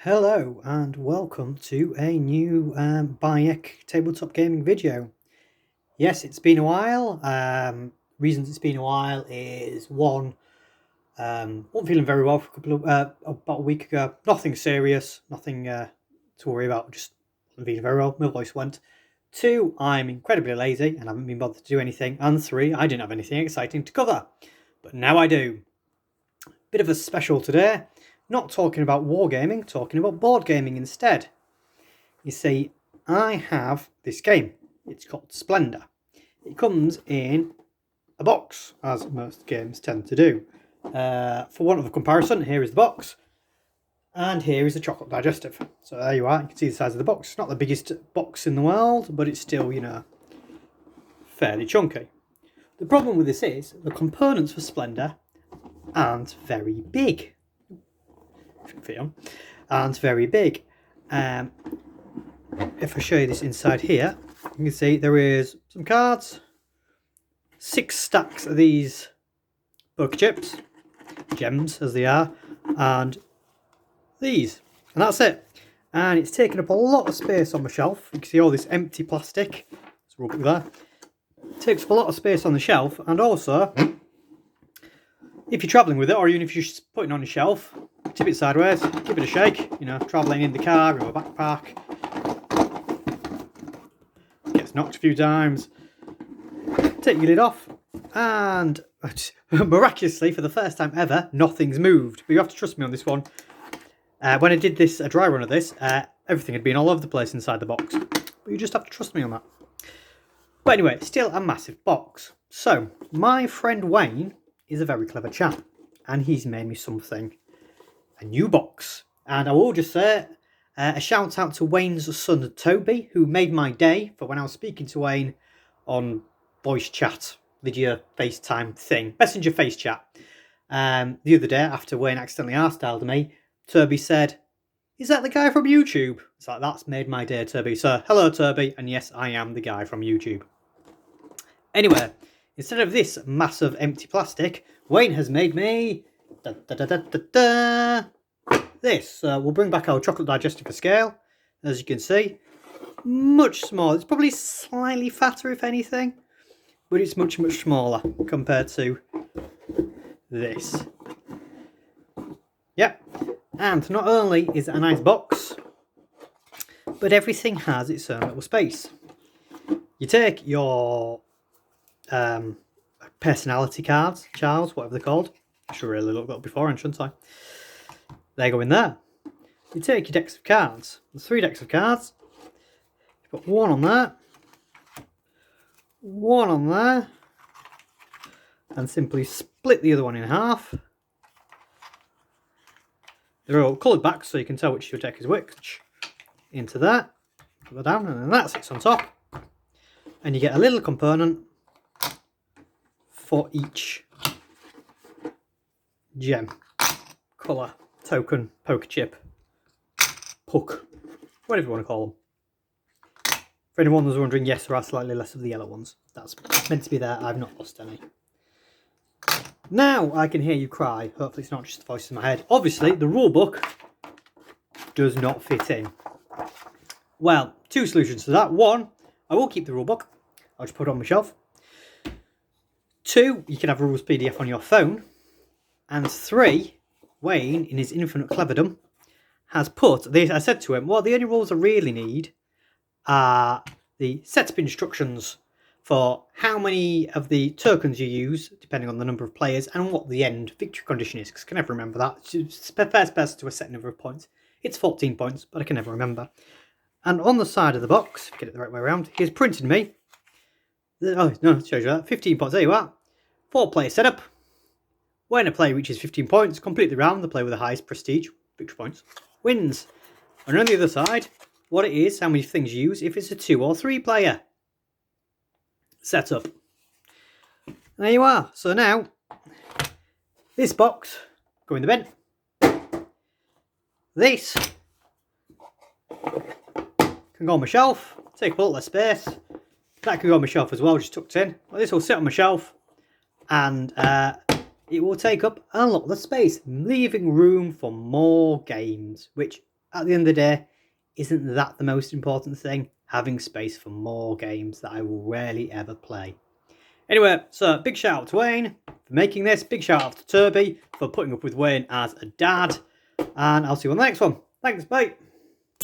Hello and welcome to a new Bayek tabletop gaming video. Yes, it's been a while. Reasons it's been a while is one, wasn't feeling very well for about a week ago. Nothing serious, nothing to worry about. Just wasn't feeling very well. My voice went. Two, I'm incredibly lazy and haven't been bothered to do anything. And three, I didn't have anything exciting to cover, but now I do. Bit of a special today. Not talking about wargaming, talking about board gaming instead. You see, I have this game. It's called Splendor. It comes in a box, as most games tend to do. For want of a comparison, here is the box, and here is the chocolate digestive. So there you are. You can see the size of the box. It's not the biggest box in the world, but it's still, fairly chunky. The problem with this is the components for Splendor aren't very big. And very big. If I show you this inside here, you can see there is some cards, 6 stacks of these poker chips, gems as they are, and these, and that's it. And it's taken up a lot of space on my shelf. You can see all this empty plastic. Let's rub it there. It takes up a lot of space on the shelf, and also if you're travelling with it, or even if you're just putting it on a shelf, tip it sideways, give it a shake, travelling in the car or a backpack. Gets knocked a few times. Take your lid off, and miraculously, for the first time ever, nothing's moved. But you have to trust me on this one. When I did this, a dry run of this, everything had been all over the place inside the box. But you just have to trust me on that. But anyway, still a massive box. So, my friend Wayne is a very clever chap, and he's made me something. A new box. And I will just say a shout out to Wayne's son Toby, who made my day for when I was speaking to Wayne on voice chat, video FaceTime thing, messenger face chat. The other day, after Wayne accidentally arse-dialed me, Toby said, "Is that the guy from YouTube?" It's like, that's made my day, Toby. So hello, Toby, and yes, I am the guy from YouTube. Anyway, instead of this massive empty plastic, Wayne has made me this. We'll bring back our chocolate digestive scale, as you can see. Much smaller. It's probably slightly fatter, if anything, but it's much, much smaller compared to this. Yep. And not only is it a nice box, but everything has its own little space. You take your personality cards, Charles, whatever they're called. I should really look that up beforehand, shouldn't I? They go in there. You take your decks of cards. There's 3 decks of cards. You put one on there, one on there, and simply split the other one in half. They're all coloured back so you can tell which your deck is which. Into that, put that down, and then that sits on top. And you get a little component for each gem, colour, token, poker chip, puck, whatever you want to call them. For anyone who's wondering, yes, there are slightly less of the yellow ones. That's meant to be there. I've not lost any. Now I can hear you cry. Hopefully it's not just the voice in my head. Obviously, the rule book does not fit in. Well, 2 solutions to that. 1, I will keep the rule book. I'll just put it on my shelf. 2, you can have a rules PDF on your phone. And 3, Wayne, in his infinite cleverdom, has put this. I said to him, well, the only rules I really need are the set of instructions for how many of the tokens you use, depending on the number of players, and what the end victory condition is, because I can never remember that. It's first best to a set number of points. It's 14 points, but I can never remember. And on the side of the box, get it the right way around, he's printed me. Oh, no, it shows you that. 15 points, there you are. 4-player setup. When a player reaches 15 points, complete the round, the player with the highest prestige, victory points, wins. And on the other side, what it is, how many things you use, if it's a 2 or 3 player setup. There you are. So now, this box, go in the bin. This can go on my shelf, take up a lot less space. That can go on my shelf as well, just tucked in. Well, this will sit on my shelf, and it will take up a lot of space, leaving room for more games, which at the end of the day, isn't that the most important thing? Having space for more games that I will rarely ever play. Anyway, so big shout out to Wayne for making this. Big shout out to Turby for putting up with Wayne as a dad. And I'll see you on the next one. Thanks, bye.